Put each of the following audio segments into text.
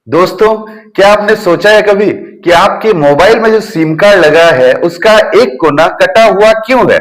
दोस्तों, क्या आपने सोचा है कभी कि आपके मोबाइल में जो सिम कार्ड लगा है उसका एक कोना कटा हुआ क्यों है?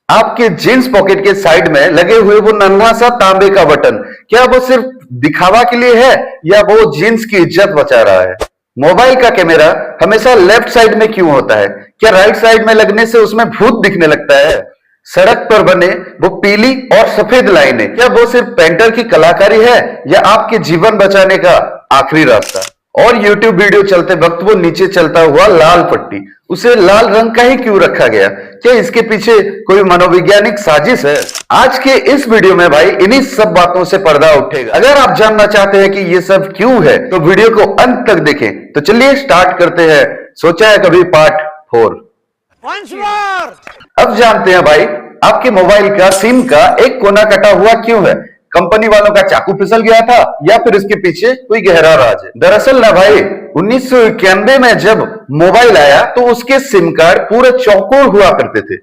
आपके जींस पॉकेट के साइड में लगे हुए वो नन्हा सा तांबे का बटन, क्या वो सिर्फ दिखावा के लिए है या वो जींस की इज्जत बचा रहा है? मोबाइल का कैमरा हमेशा लेफ्ट साइड में क्यों होता है? क्या राइट साइड में लगने से उसमें भूत दिखने लगता है? सड़क पर बने वो पीली और सफेद लाइनें, क्या वो सिर्फ पेंटर की कलाकारी है या आपके जीवन बचाने का आखिरी रास्ता? और YouTube वीडियो चलते वक्त वो नीचे चलता हुआ लाल पट्टी, उसे लाल रंग का ही क्यों रखा गया? क्या इसके पीछे कोई मनोवैज्ञानिक साजिश है? आज के इस वीडियो में भाई इन्हीं सब बातों से पर्दा उठेगा। अगर आप जानना चाहते हैं कि ये सब क्यों है तो वीडियो को अंत तक देखें। तो चलिए स्टार्ट करते हैं सोचा है कभी पार्ट 4। अब जानते हैं भाई आपके मोबाइल का सिम का एक कोना कटा हुआ क्यों है। कंपनी वालों का चाकू फिसल गया था या फिर इसके पीछे कोई गहरा राज है? दरअसल ना भाई 1991 में जब मोबाइल आया तो उसके सिम कार्ड पूरे चौकोर हुआ करते थे।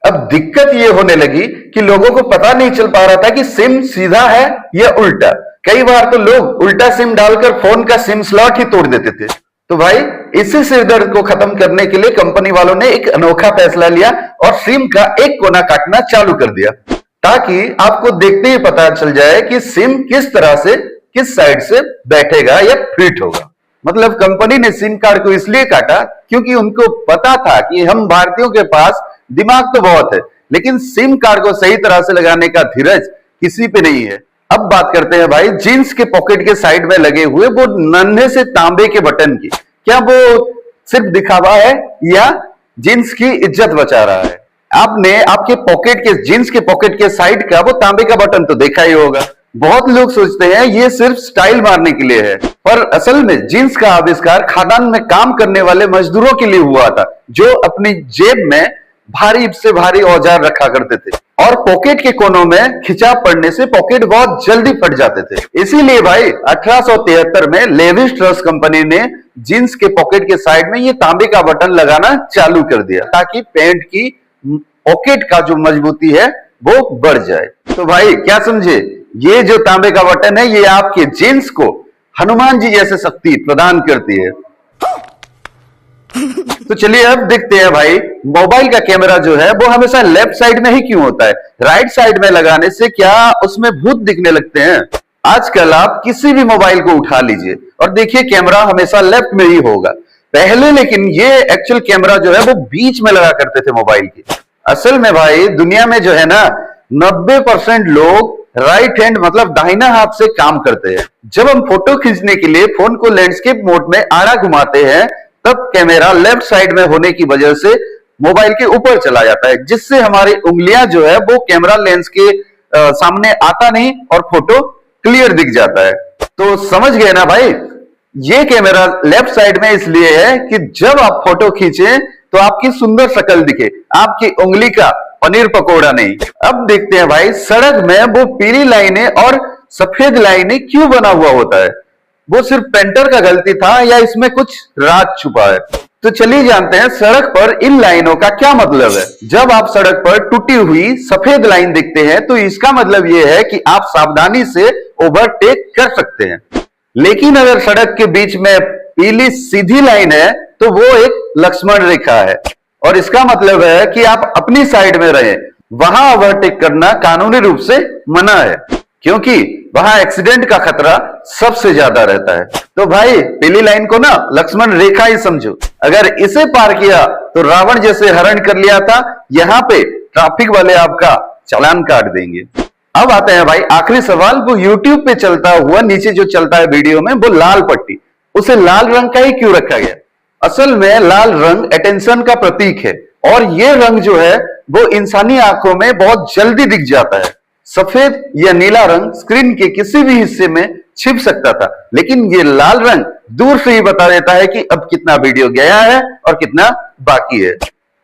अब दिक्कत ये होने लगी कि लोगों को पता नहीं चल पा रहा था कि सिम सीधा है या उल्टा। कई बार तो लोग उल्टा सिम डालकर फोन का सिम स्लॉट ही तोड़ देते थे। तो भाई इसी सिरदर्द को खत्म करने के लिए कंपनी वालों ने एक अनोखा फैसला लिया और सिम का एक कोना काटना चालू कर दिया, ताकि आपको देखते ही पता चल जाए कि सिम किस तरह से किस साइड से बैठेगा या फिट होगा। मतलब कंपनी ने सिम कार्ड को इसलिए काटा क्योंकि उनको पता था कि हम भारतीयों के पास दिमाग तो बहुत है, लेकिन सिम कार्ड को सही तरह से लगाने का धीरज किसी पे नहीं है। अब बात करते हैं भाई जींस के पॉकेट के साइड में लगे हुए वो नन्हे से तांबे के बटन की। क्या वो सिर्फ दिखावा है या जींस की इज्जत बचा रहा है? आपने आपके पॉकेट के जींस के पॉकेट के साइड का वो तांबे का बटन तो देखा ही होगा। बहुत लोग सोचते हैं ये सिर्फ स्टाइल मारने के लिए है, पर असल में जींस का आविष्कार खादान में काम करने वाले मजदूरों के लिए हुआ था, जो अपनी जेब में भारी से भारी औजार रखा करते थे और पॉकेट के कोनों में खिंचाव पड़ने से पॉकेट बहुत जल्दी फट जाते थे। इसीलिए भाई 1873 में लेविस ट्रस कंपनी ने जींस के पॉकेट के साइड में ये तांबे का बटन लगाना चालू कर दिया, ताकि पैंट की पॉकेट का जो मजबूती है वो बढ़ जाए। तो भाई क्या समझे, ये जो तांबे का बटन है ये आपके जींस को हनुमान जी जैसे शक्ति प्रदान करती है। तो चलिए अब देखते हैं भाई मोबाइल का कैमरा जो है वो हमेशा लेफ्ट साइड में ही क्यों होता है? राइट साइड में लगाने से क्या उसमें भूत दिखने लगते हैं? आजकल आप किसी भी मोबाइल को उठा लीजिए और देखिए कैमरा हमेशा लेफ्ट में ही होगा। पहले लेकिन ये एक्चुअल कैमरा जो है वो बीच में लगा करते थे मोबाइल की। असल में भाई दुनिया में जो है ना 90% लोग राइट हैंड मतलब दाहिना हाथ से काम करते हैं। जब हम फोटो खींचने के लिए फोन को लैंडस्केप मोड में आड़ा घुमाते हैं तब कैमरा लेफ्ट साइड में होने की वजह से मोबाइल के ऊपर चला जाता है, जिससे हमारी उंगलियां जो है वो कैमरा लेंस के सामने आता नहीं और फोटो क्लियर दिख जाता है। तो समझ गए ना भाई, ये कैमरा लेफ्ट साइड में इसलिए है कि जब आप फोटो खींचे तो आपकी सुंदर शक्ल दिखे, आपकी उंगली का पनीर पकोड़ा नहीं। अब देखते हैं भाई सड़क में वो पीली लाइनें और सफेद लाइनें क्यों बना हुआ होता है? वो सिर्फ पेंटर का गलती था या इसमें कुछ राज छुपा है? तो चलिए जानते हैं सड़क पर इन लाइनों का क्या मतलब है। जब आप सड़क पर टूटी हुई सफेद लाइन देखते हैं तो इसका मतलब यह है कि आप सावधानी से ओवरटेक कर सकते हैं। लेकिन अगर सड़क के बीच में पीली सीधी लाइन है तो वो एक लक्ष्मण रेखा है और इसका मतलब है कि आप अपनी साइड में रहें। वहां ओवरटेक करना कानूनी रूप से मना है, क्योंकि वहां एक्सीडेंट का खतरा सबसे ज्यादा रहता है। तो भाई पीली लाइन को ना लक्ष्मण रेखा ही समझो। अगर इसे पार किया तो रावण जैसे हरण कर लिया था, यहाँ पे ट्रैफिक वाले आपका चालान काट देंगे। अब आते हैं भाई आखिरी सवाल, वो YouTube पे चलता हुआ नीचे जो चलता है वीडियो में वो लाल पट्टी, उसे लाल रंग का ही क्यों रखा गया? असल में लाल रंग अटेंशन का प्रतीक है और ये रंग जो है वो इंसानी आंखों में बहुत जल्दी दिख जाता है। सफेद या नीला रंग स्क्रीन के किसी भी हिस्से में छिप सकता था, लेकिन ये लाल रंग दूर से ही बता देता है कि अब कितना वीडियो गया है और कितना बाकी है।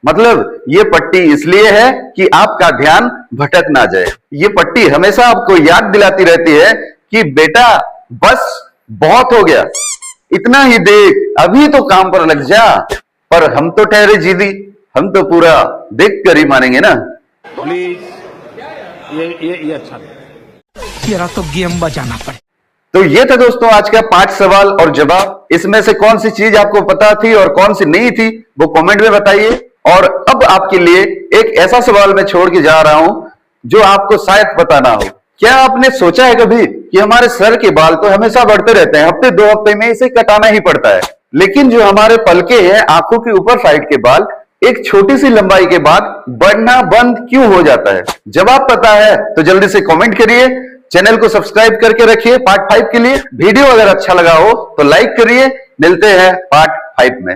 मतलब ये पट्टी इसलिए है कि आपका ध्यान भटक ना जाए। ये पट्टी हमेशा आपको याद दिलाती रहती है कि बेटा बस बहुत हो गया, इतना ही देख, अभी तो काम पर लग जा। पर हम तो ठहरे जिद्दी, हम तो पूरा देख कर ही मानेंगे ना। प्लीज ये अच्छा तेरा तो गेम बजाना पड़े। तो ये था दोस्तों आज का 5 सवाल और जवाब। इसमें से कौन सी चीज आपको पता थी और कौन सी नहीं थी वो कमेंट में बताइए। और अब आपके लिए एक ऐसा सवाल मैं छोड़ के जा रहा हूं जो आपको शायद पता ना हो। क्या आपने सोचा है कभी कि हमारे सर के बाल तो हमेशा बढ़ते रहते हैं, हफ्ते 2 हफ्ते में इसे कटाना ही पड़ता है, लेकिन जो हमारे पलके हैं, आंखों के ऊपर साइड के बाल, एक छोटी सी लंबाई के बाद बढ़ना बंद क्यों हो जाता है? जवाब पता है तो जल्दी से कमेंट करिए। चैनल को सब्सक्राइब करके रखिए पार्ट 5 के लिए। वीडियो अगर अच्छा लगा हो तो लाइक करिए। मिलते हैं पार्ट 5 में।